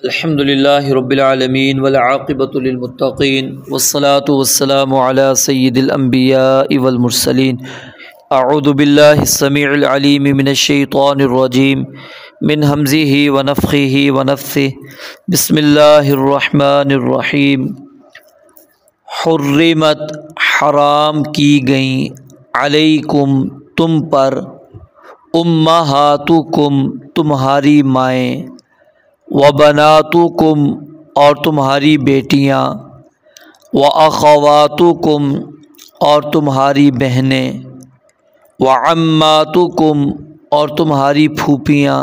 الحمد لله رب العالمين والعاقبة للمتقين والصلاة والسلام على سيد الأنبياء والمرسلين. أعوذ بالله السميع العليم من الشيطان الرجيم من همزه ونفخه ونفثه. بسم الله الرحمن الرحيم. حرمت حرام کی گئیں علیکم تم پر امہاتکم تمہاری مائیں وبناتکم اور تمہاری بیٹیاں واخواتکم اور تمہاری بہنیں وعماتکم اور تمہاری پھوپھیاں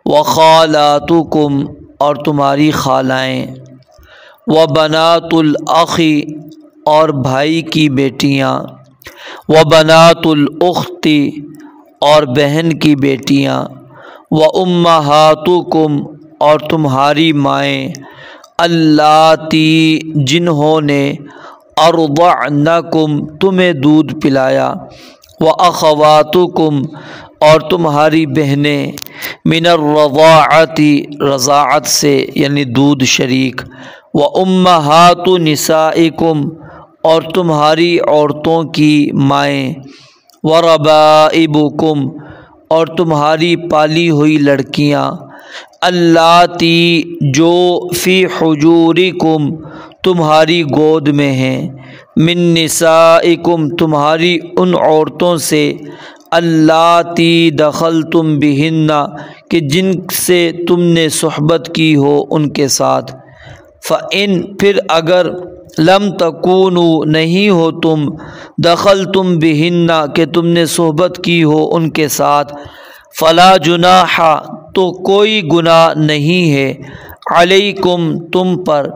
وخالاتکم اور تمہاری خالائیں وبنات الاخی اور بھائی کی بیٹیاں وبنات الاختی اور بہن کی بیٹیاں وامہاتکم اور تمہاری مائیں اللاتی جنہوں نے ارضعنکم تمہیں دودھ پلایا واخواتکم اور تمہاری بہنیں من الرضاعتی رضاعت سے یعنی دودھ شریک وامہات نسائکم اور تمہاری عورتوں کی مائیں وربائبکم اور تمہاری پالی ہوئی لڑکیاں اللاتی جو فی حجورکم تمہاری گود میں ہیں من نسائکم تمہاری ان عورتوں سے اللاتی دخلتم بہن کہ جن سے تم نے صحبت کی ہو ان کے ساتھ فإن پھر اگر لم تکونوا نہیں ہو تم دخلتم بہن کہ تم نے صحبت کی ہو ان کے ساتھ فلا جناح تو کوئی گناہ نہیں ہے علیکم تم پر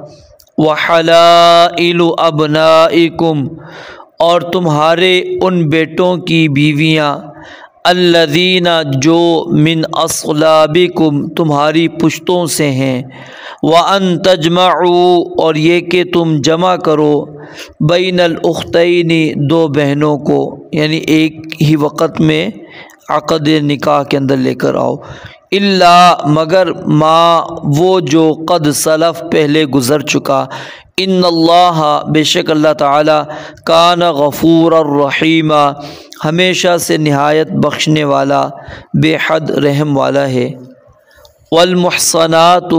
وحلائل ابنائکم اور تمہارے ان بیٹوں کی بیویاں الذین جو من اصلابکم تمہاری پشتوں سے ہیں وان تجمعوا اور یہ کہ تم جمع کرو بین الاختین دو بہنوں کو یعنی ایک ہی وقت میں عقد نکاح کے اندر لے کر آؤ الا مگر ما وہ جو قد سلف پہلے گزر چکا ان اللہ بے شک اللہ تعالی کان غفور الرحیم ہمیشہ سے نہایت بخشنے والا بے حد رحم والا ہے والمحصنات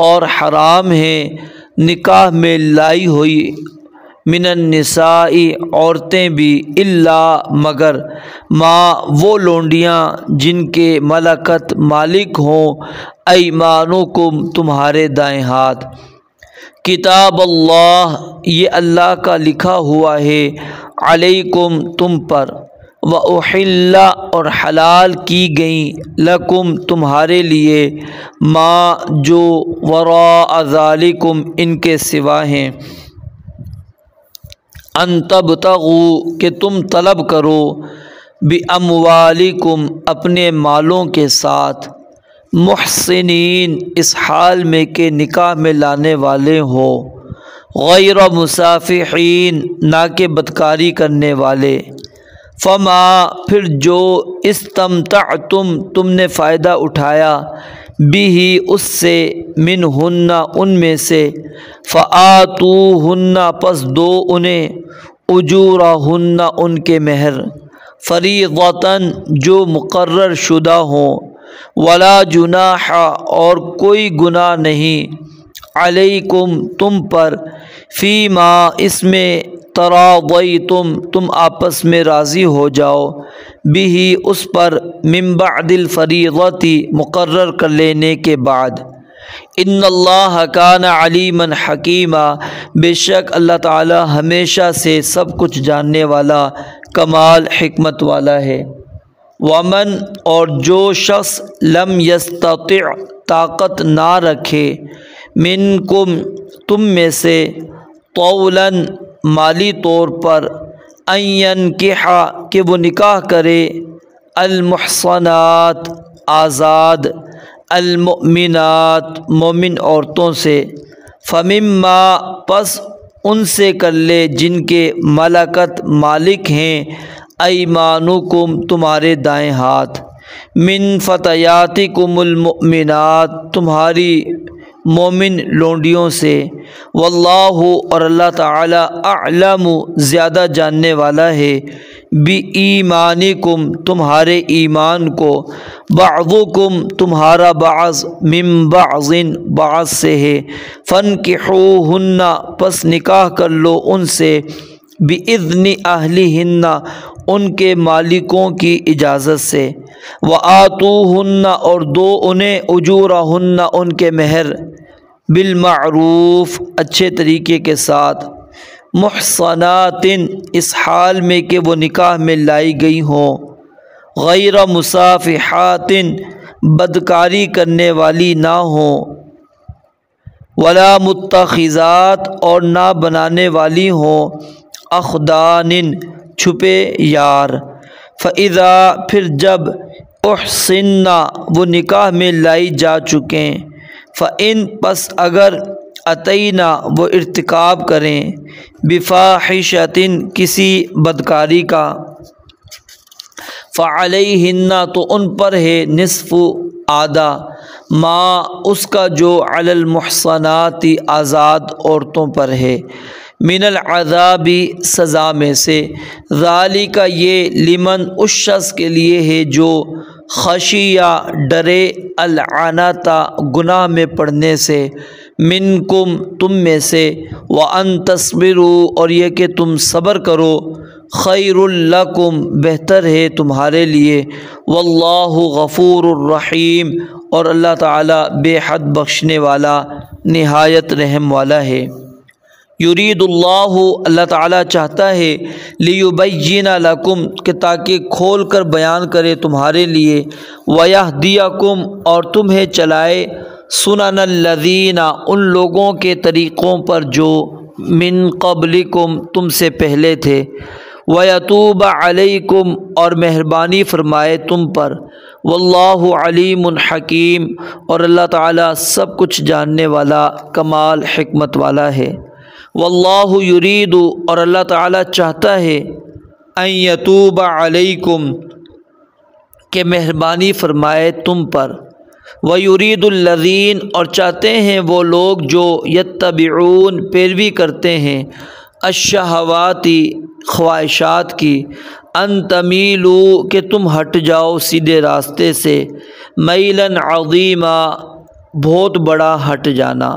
اور حرام ہے نکاح میں لائی ہوئی من النساء عورتیں بھی الا مگر ما وہ لونڈیاں جن کے ملکت مالک ہوں ایمانکم تمہارے دائیں ہاتھ کتاب اللہ یہ اللہ کا لکھا ہوا ہے علیکم تم پر وأحل اور حلال کی گئیں لکم تمہارے لیے ما جو وراء ذالکم ان کے سوا ہیں ان تبتغوا کہ تم طلب کرو باموالکم اپنے مالوں کے ساتھ محسنین اس حال میں کہ نکاح میں لانے والے ہو غیر مسافحین نہ کہ بدکاری کرنے والے فما پھر جو استمتعتم تم نے فائدہ اٹھایا بھی اس سے منہن ان میں سے فآتوہن پس دو انہیں اجورہن ان کے مہر فریضۃً جو مقرر شدہ ہوں ولا جناح اور کوئی گناہ نہیں علیکم تم پر فیما اس میں تراضیتم تم آپس میں راضی ہو جاؤ بھی اس پر من بعد الفریضۃ مقرر کر لینے کے بعد ان اللہ کان علیما حکیما بے شک اللہ تعالی ہمیشہ سے سب کچھ جاننے والا کمال حکمت والا ہے ومن اور جو شخص لم یستطع طاقت نہ رکھے منکم تم میں سے طولاً مالی طور پر ان ینکح کہ وہ نکاح کرے المحصنات آزاد المؤمنات مومن عورتوں سے فمما پس ان سے کر لے جن کے ملکت مالک ہیں ایمانکم تمہارے دائیں ہاتھ من فتیاتکم المؤمنات تمہاری مومن لونڈیوں سے۔ واللہ اور اللہ تعالی اعلم زیادہ جاننے والا ہے، بِایمانکم تمہارے ایمان کو، بعضکم تمہارا بعض، من بعض بعض سے ہے، فانکحوہن پس نکاح کر لو ان سے، بِاذن اہلہن ان کے مالکوں کی اجازت سے، وآتوہن اور دو انہیں، اجورہن ان کے مہر، بالمعروف اچھے طریقے کے ساتھ، محصنات اس حال میں کہ وہ نکاح میں لائی گئی ہوں، غیر مصافحات بدکاری کرنے والی نہ ہوں، ولا متخذات اور نہ بنانے والی ہوں، اخدان چھپے یار، فَإِذَا پھر جب احسن وہ نکاح میں لائی جا چکیں، فَإِن پس اگر اتینا وہ ارتکاب کریں، بفاحشۃ کسی بدکاری کا، فعلیہن تو ان پر ہے نصف آدھا، ما اس کا جو علی المحصنات آزاد عورتوں پر ہے، من العذاب سزا میں سے، ذالک یہ لمن اس شخص کے لیے ہے جو خشیہ ڈرے، العنت گناہ میں پڑنے سے، منکم تم میں سے، وان تصبروا اور یہ کہ تم صبر کرو، خیر لکم بہتر ہے تمہارے لیے، واللہ غفور الرحیم اور اللہ تعالی بے حد بخشنے والا نہایت رحم والا ہے۔ یرید اللہ اللہ تعالیٰ چاہتا ہے، لیبین لکم کہ تاکہ کھول کر بیان کرے تمہارے لیے، ویہدیکم اور تمہیں چلائے، سنن الذین ان لوگوں کے طریقوں پر جو من قبلکم تم سے پہلے تھے، ویتوب علیکم اور مہربانی فرمائے تم پر، واللہ علیم حکیم اور اللہ تعالیٰ سب کچھ جاننے والا کمال حکمت والا ہے۔ واللہ یرید اور اللہ تعالیٰ چاہتا ہے، ان یتوب علیکم کہ مہربانی فرمائے تم پر، ویرید الذین اور چاہتے ہیں وہ لوگ جو یتبعون پیروی کرتے ہیں، الشہوات خواہشات کی، ان تمیلوا کہ تم ہٹ جاؤ سیدھے راستے سے، میلا عظیما بہت بڑا ہٹ جانا۔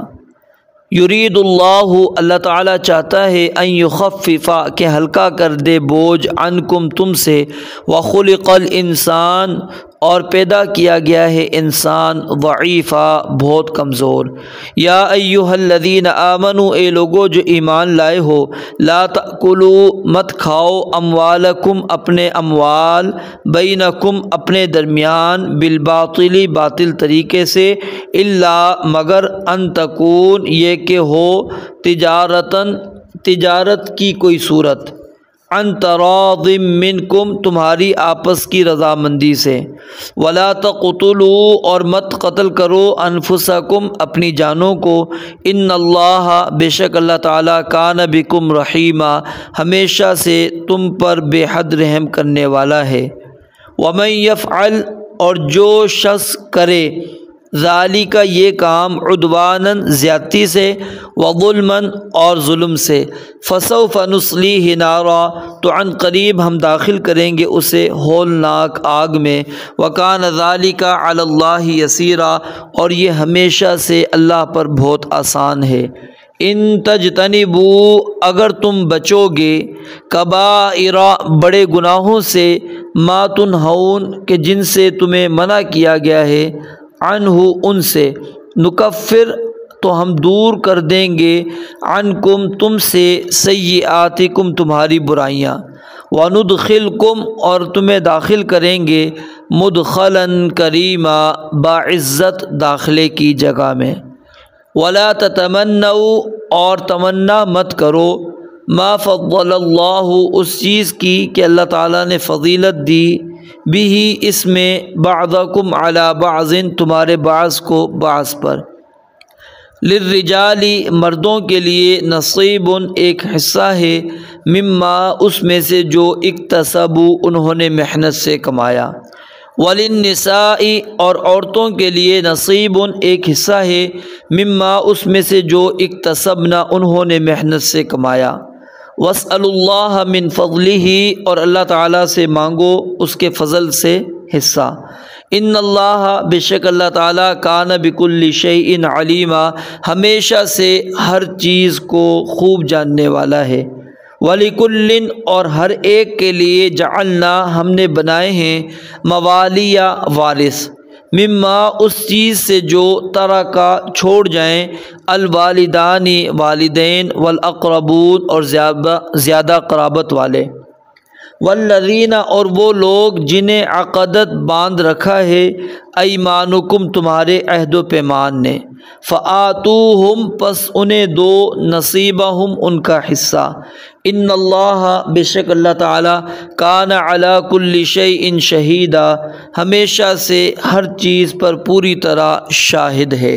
یرید اللہ اللہ تعالیٰ چاہتا ہے، ان یخفف کہ ہلکا کر دے بوجھ، عنکم تم سے، وخلق الانسان اور پیدا کیا گیا ہے انسان ضعیفا بہت کمزور۔ یا ایہا الذین آمنوا اے لوگو جو ایمان لائے ہو، لا تأکلوا مت کھاؤ، اموالکم اپنے اموال، بینکم اپنے درمیان، بالباطل باطل طریقے سے، الا مگر ان تکون یہ کہ ہو، تجارت کی کوئی صورت، عن تراض منکم تمہاری آپس کی رضامندی سے، ولا تقتلوا اور مت قتل کرو، انفسکم اپنی جانوں کو، ان اللہ بے شک اللہ تعالیٰ کان بکم رحیما ہمیشہ سے تم پر بے حد رحم کرنے والا ہے۔ ومن یفعل اور جو شخص کرے، ذالک یہ کام، عدواناً زیادتی سے، وظلماً اور ظلم سے، فسوف نصلیہ نارا تو عن قریب ہم داخل کریں گے اسے ہولناک آگ میں، وکان ذالک علی اللہ یسیرا اور یہ ہمیشہ سے اللہ پر بہت آسان ہے۔ ان تجتنبوا اگر تم بچو گے، کبائر بڑے گناہوں سے، ما تنہون کہ جن سے تمہیں منع کیا گیا ہے، عنہ ان سے، نکفر تو ہم دور کر دیں گے، عنکم تم سے، سیئاتکم تمہاری برائیاں، وندخلکم اور تمہیں داخل کریں گے، مدخلا کریما باعزت داخلے کی جگہ میں، ولا تتمنوا اور تمنا مت کرو، ما فضل اللہ اس چیز کی کہ اللہ تعالیٰ نے فضیلت دی، بھی اس میں، بعضکم علی بعض تمہارے بعض کو بعض پر، للرجال مردوں کے لیے، نصیب ایک حصہ ہے، مما اس میں سے جو اکتسبوا انہوں نے محنت سے کمایا، وللنساء اور عورتوں کے لیے نصیب ایک حصہ ہے مما اس میں سے جو اکتسبنا انہوں نے محنت سے کمایا واسألوا اللہ من فضلہ اور اللہ تعالیٰ سے مانگو اس کے فضل سے حصہ ان اللہ بے شک اللہ تعالیٰ کان بکل شیء علیما ہمیشہ سے ہر چیز کو خوب جاننے والا ہے وَلِكُلٍّ اور ہر ایک کے لیے جعلنا ہم نے بنائے ہیں موالیہ وارث مما اس چیز سے جو ترکا چھوڑ جائیں الوالدانی والدین والاقربون اور زیادہ قرابت والے والذین اور وہ لوگ جنہیں عقدت باندھ رکھا ہے ایمانکم تمہارے عہد و پیمان نے فآتوہم پس انہیں دو نصیبہم ان کا حصہ ان اللہ بے شک اللہ تعالی کان علی کل شیء شہیدا ہمیشہ سے ہر چیز پر پوری طرح شاہد ہے۔